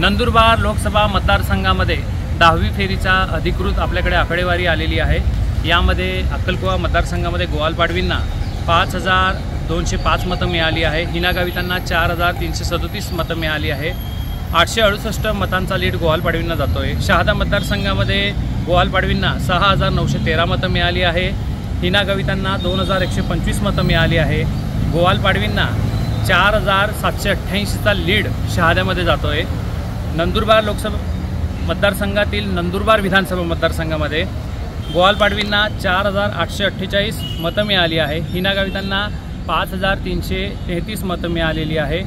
नंदुरबार लोकसभा मतदारसंघामध्ये 10वी फेरीचा अधिकृत आपल्याकडे आकडेवारी आलेली आहे। यामध्ये अक्कलकुवा मतदारसंघामध्ये गोवाल पाडवींना 5205 मतं मिळाली आहे। हिना गावितांना 4337 मतं मिळाली आहे। 868 मतांचा लीड गोवाल पाडवींना जातोय। शहादा मतदारसंघामध्ये गोवाल पाडवींना 6913 मतं मिळाली आहे। हिना गावितांना 2125 मतं मिळाली आहे। गोवाल पाडवींना 4788चा लीड शहाद्यामध्ये जातोय। नंदुरबार लोकसभा मतदारसंघातील नंदुरबार विधानसभा मतदारसंघामध्ये गोवाल पाडवींना 4848 मतं मिळाली आहे। हिना गावितांना 5333 मतं मिळालेली आहे।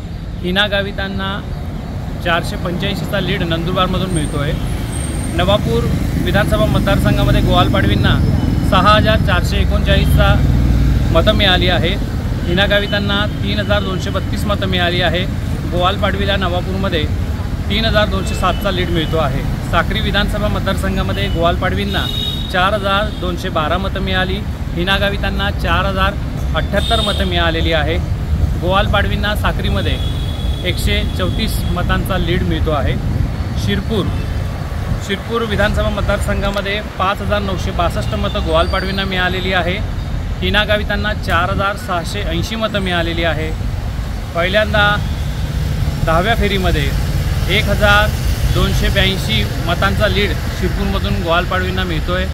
हिना गावितांना 485चा लीड नंदुरबारमधून मिळतोय। नवापूर विधानसभा मतदारसंघामध्ये गोवाल पाडवींना 6439चा मतं मिळाली आहे। हिना गावितांना 3232 मतं मिळाली आहे। गोवाल पाडवीला नवापूरमध्ये 3207चा लीड मिळतो आहे। साक्री विधानसभा मतदारसंघामध्ये गोवाल पाडवींना 4212 मतं मिळाली। हिना गावितांना 4078 मतं मिळालेली आहे। गोवाल पाडवींना साक्रीमध्ये 134 मतांचा लीड मिळतो आहे। शिरपूर विधानसभा मतदारसंघामध्ये 5962 मतं गोवाल पाडवींना मिळालेली आहे। हिना गावितांना 4680 मतं मिळालेली आहे। पहिल्यांदा 10व्या फेरीमध्ये 1282 मतांचा लीड शिरपूरमधून गोवाल पाडवींना मिळतोय।